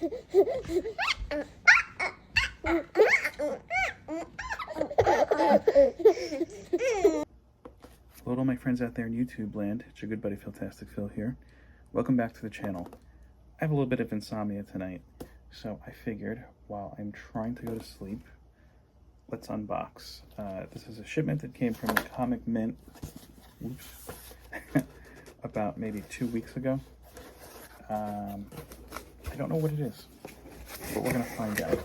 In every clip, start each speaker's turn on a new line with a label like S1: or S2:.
S1: Hello to all my friends out there in YouTube land. It's your good buddy Fantastic Phil here. Welcome back to the channel. I have a little bit of insomnia tonight, so I figured while I'm trying to go to sleep, let's unbox. This is a shipment that came from the Comic Mint about maybe 2 weeks ago. I don't know what it is, but we're gonna find out.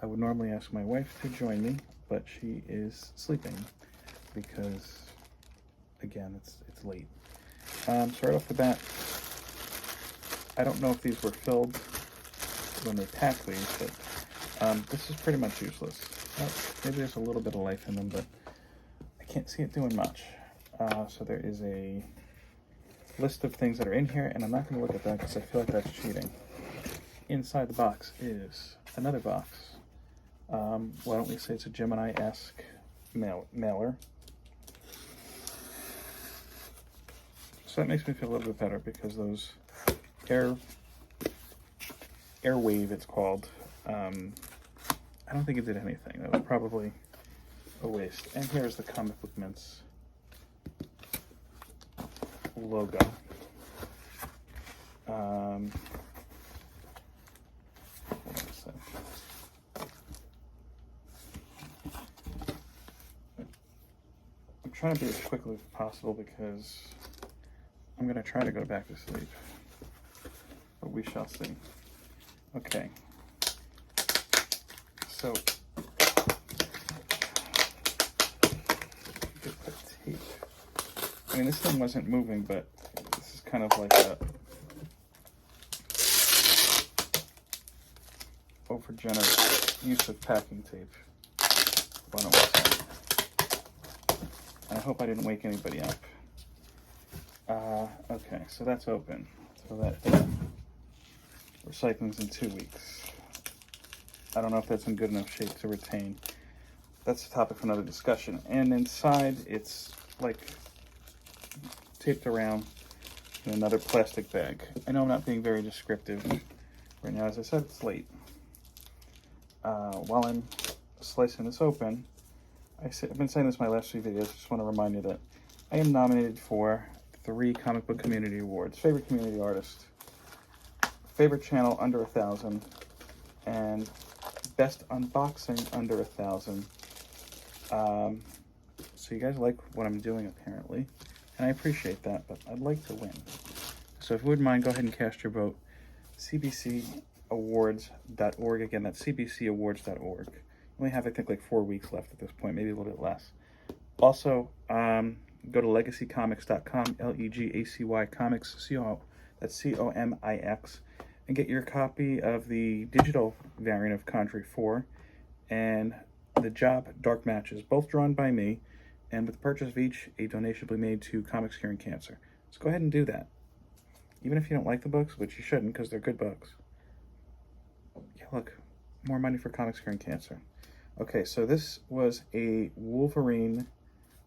S1: I would normally ask my wife to join me, but she is sleeping because, again, it's late. So right off the bat, I don't know if these were filled when they packed these, but this is pretty much useless. Maybe there's a little bit of life in them, but I can't see it doing much. So there is a list of things that are in here, and I'm not going to look at that because I feel like that's cheating. Inside the box is another box. Why don't we say it's a Gemini-esque mailer. So that makes me feel a little bit better because those Airwave, it's called. I don't think it did anything. That was probably a waste. And here's the Comic Book Mint's logo. Hold on a sec. I'm trying to be as quickly as possible because I'm going to try to go back to sleep, but we shall see. Okay, so get the tape. I mean, this thing wasn't moving, but this is kind of like a over-generous use of packing tape. I hope I didn't wake anybody up. Okay, so that's open. So that recycling's in 2 weeks. I don't know if that's in good enough shape to retain. That's the topic for another discussion. And inside, it's like taped around in another plastic bag. I know I'm not being very descriptive right now. As I said, it's late. While I'm slicing this open, I've been saying this in my last few videos. Just want to remind you that I am nominated for 3 comic book community awards: favorite community artist, favorite channel under 1,000, and best unboxing under 1,000. So you guys like what I'm doing apparently, and I appreciate that, but I'd like to win. So if you wouldn't mind, go ahead and cast your vote. cbcawards.org. Again, that's cbcawards.org. We only have, I think, like 4 weeks left at this point, maybe a little bit less. Also, go to legacycomics.com, L-E-G-A-C-Y comics, that's C-O-M-I-X, and get your copy of the digital variant of Conjury 4 and The Job Dark Matches, both drawn by me, and with the purchase of each, a donation will be made to Comics Curing Cancer. So go ahead and do that. Even if you don't like the books, which you shouldn't because they're good books. Yeah, look, more money for Comics Curing Cancer. Okay, so this was a Wolverine.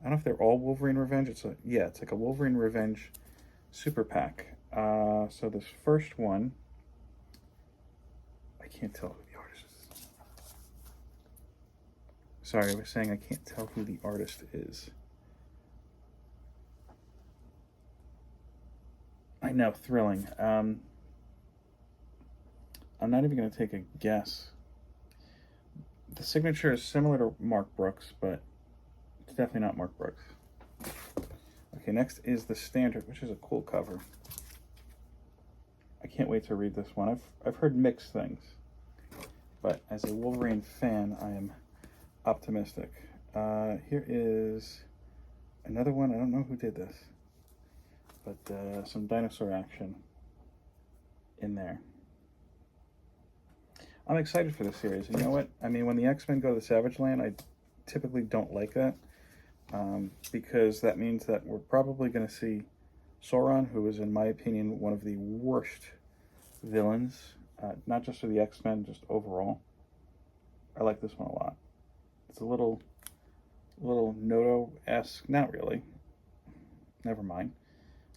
S1: I don't know if they're all Wolverine Revenge. It's like a Wolverine Revenge super pack. So this first one, I can't tell who the artist is. Sorry, I was saying I can't tell who the artist is. I know, thrilling. I'm not even going to take a guess. The signature is similar to Mark Brooks, but it's definitely not Mark Brooks. Okay, next is the standard, which is a cool cover. I can't wait to read this one. I've heard mixed things, but as a Wolverine fan, I am optimistic. Here is another one. I don't know who did this, but some dinosaur action in there. I'm excited for this series. And you know what? I mean, when the X-Men go to the Savage Land, I typically don't like that because that means that we're probably going to see Sauron, who is, in my opinion, one of the worst villains, not just for the X-Men, just overall. I like this one a lot. It's a little Noto-esque. Not really. Never mind.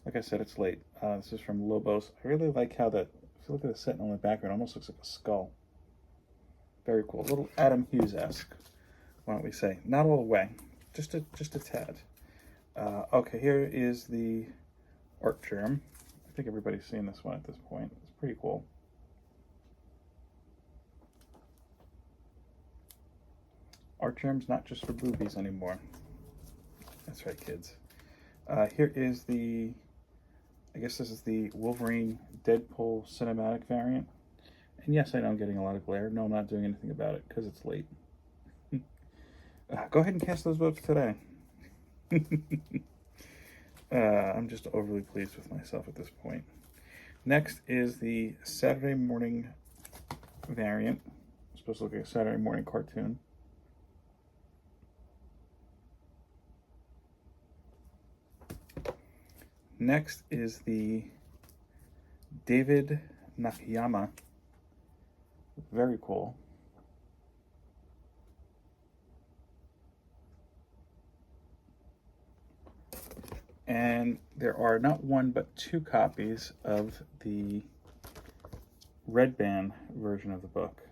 S1: Like I said, it's late. This is from Lobos. I really like how that you look at the Sentinel in the background, it almost looks like a skull. Very cool. A little Adam Hughes-esque, why don't we say. Not all the way, just a tad. Okay, here is the art germ. I think everybody's seen this one at this point. It's pretty cool. Art germ's not just for boobies anymore. That's right, kids. Here is the, I guess this is the Wolverine Deadpool cinematic variant. And yes, I know I'm getting a lot of glare. No, I'm not doing anything about it because it's late. Go ahead and cast those votes today. I'm just overly pleased with myself at this point. Next is the Saturday morning variant. It's supposed to look like a Saturday morning cartoon. Next is the David Nakayama. Very cool. And there are not one but two copies of the red band version of the book.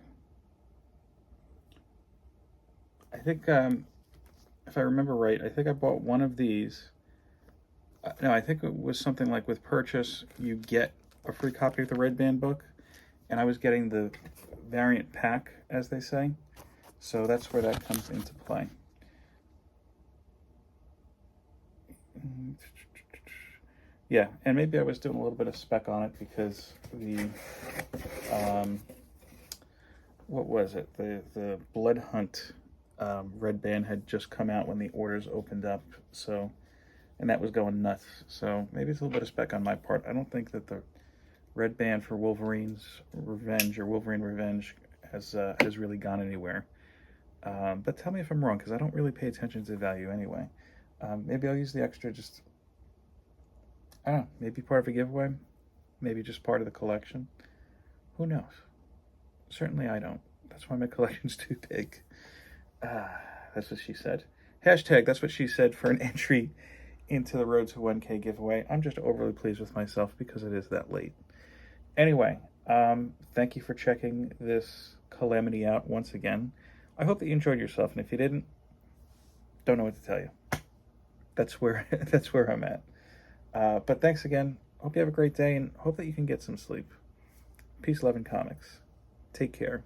S1: I think, if I remember right, I think I bought one of these. No, I think it was something like with purchase, you get a free copy of the red band book. And I was getting the variant pack, as they say. So that's where that comes into play. Yeah, and maybe I was doing a little bit of spec on it because the, what was it? The Blood Hunt red band had just come out when the orders opened up. So, and that was going nuts. So maybe it's a little bit of spec on my part. I don't think that the red band for Wolverine's Revenge or Wolverine Revenge has really gone anywhere. But tell me if I'm wrong, because I don't really pay attention to the value anyway. Maybe I'll use the extra just, I don't know, maybe part of a giveaway, maybe just part of the collection. Who knows? Certainly I don't. That's why my collection's too big. That's what she said. Hashtag, that's what she said for an entry into the Road to 1K giveaway. I'm just overly pleased with myself because it is that late. Anyway, thank you for checking this calamity out once again. I hope that you enjoyed yourself, and if you didn't, don't know what to tell you. That's where I'm at. But thanks again. Hope you have a great day, and hope that you can get some sleep. Peace, love, and comics. Take care.